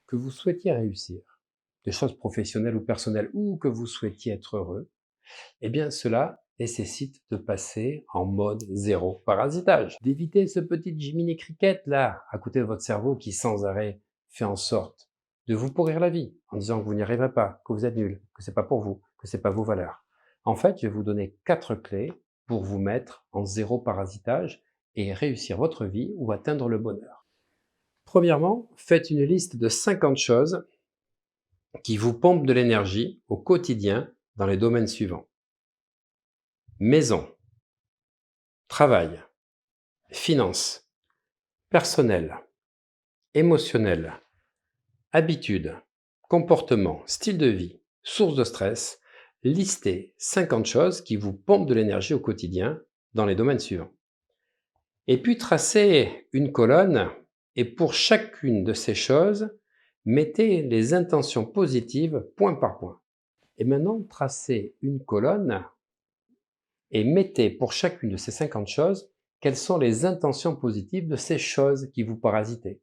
que vous souhaitiez réussir, des choses professionnelles ou personnelles, ou que vous souhaitiez être heureux, eh bien cela nécessite de passer en mode zéro parasitage, d'éviter ce petit Jiminy Cricket là, à côté de votre cerveau qui sans arrêt fait en sorte de vous pourrir la vie, en disant que vous n'y arriverez pas, que vous êtes nul, que c'est pas pour vous, que c'est pas vos valeurs. En fait, je vais vous donner 4 clés pour vous mettre en zéro parasitage et réussir votre vie ou atteindre le bonheur. Premièrement, faites une liste de 50 choses qui vous pompent de l'énergie au quotidien dans les domaines suivants. Maison, travail, finances, personnel, émotionnel, habitudes, comportement, style de vie, source de stress. Listez 50 choses qui vous pompent de l'énergie au quotidien dans les domaines suivants. Et puis tracez une colonne et pour chacune de ces choses, mettez les intentions positives point par point. Et maintenant, tracez une colonne et mettez pour chacune de ces 50 choses quelles sont les intentions positives de ces choses qui vous parasitez.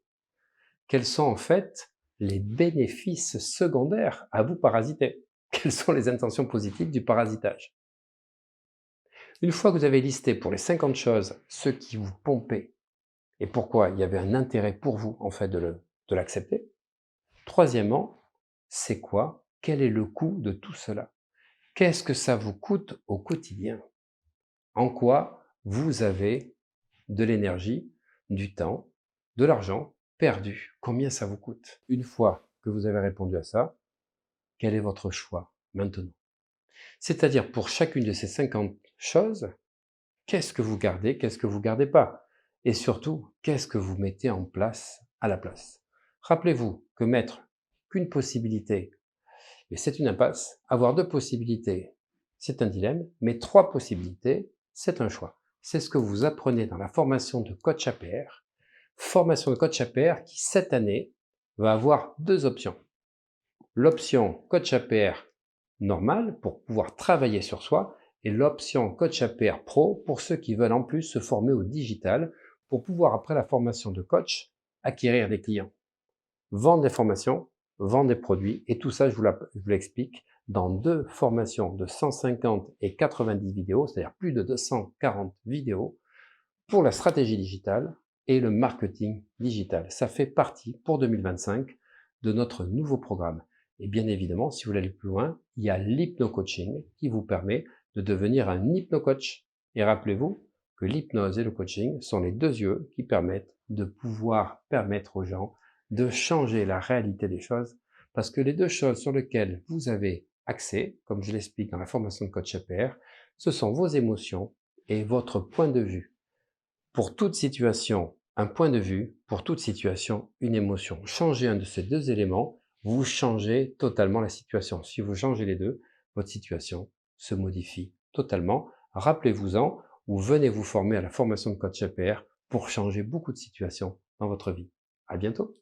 Quels sont en fait les bénéfices secondaires à vous parasiter? Quelles sont les intentions positives du parasitage? Une fois que vous avez listé pour les 50 choses ce qui vous pompait et pourquoi il y avait un intérêt pour vous en fait de l'accepter, troisièmement, c'est quoi? Quel est le coût de tout cela? Qu'est-ce que ça vous coûte au quotidien? En quoi vous avez de l'énergie, du temps, de l'argent perdu? Combien ça vous coûte? Une fois que vous avez répondu à ça, quel est votre choix maintenant? C'est-à-dire pour chacune de ces 50 choses, qu'est-ce que vous gardez, qu'est-ce que vous gardez pas? Et surtout, qu'est-ce que vous mettez en place à la place? Rappelez-vous que mettre qu'une possibilité, et c'est une impasse. Avoir 2 possibilités, c'est un dilemme, mais 3 possibilités, c'est un choix. C'est ce que vous apprenez dans la formation de coach APR. Formation de coach APR qui, cette année, va avoir 2 options. L'option coach APR normale pour pouvoir travailler sur soi et l'option coach APR Pro pour ceux qui veulent en plus se former au digital pour pouvoir, après la formation de coach, acquérir des clients, vendre des formations, vendre des produits, et tout ça, je vous l'explique dans 2 formations de 150 et 90 vidéos, c'est-à-dire plus de 240 vidéos pour la stratégie digitale et le marketing digital. Ça fait partie pour 2025 de notre nouveau programme. Et bien évidemment, si vous voulez aller plus loin, il y a l'hypno-coaching qui vous permet de devenir un hypno-coach. Et rappelez-vous que l'hypnose et le coaching sont les 2 yeux qui permettent de pouvoir permettre aux gens de changer la réalité des choses, parce que les 2 choses sur lesquelles vous avez accès, comme je l'explique dans la formation de coach APR, ce sont vos émotions et votre point de vue. Pour toute situation, un point de vue, pour toute situation, une émotion. Changez un de ces 2 éléments, vous changez totalement la situation. Si vous changez les 2, votre situation se modifie totalement. Rappelez-vous-en ou venez vous former à la formation de coach APR pour changer beaucoup de situations dans votre vie. À bientôt.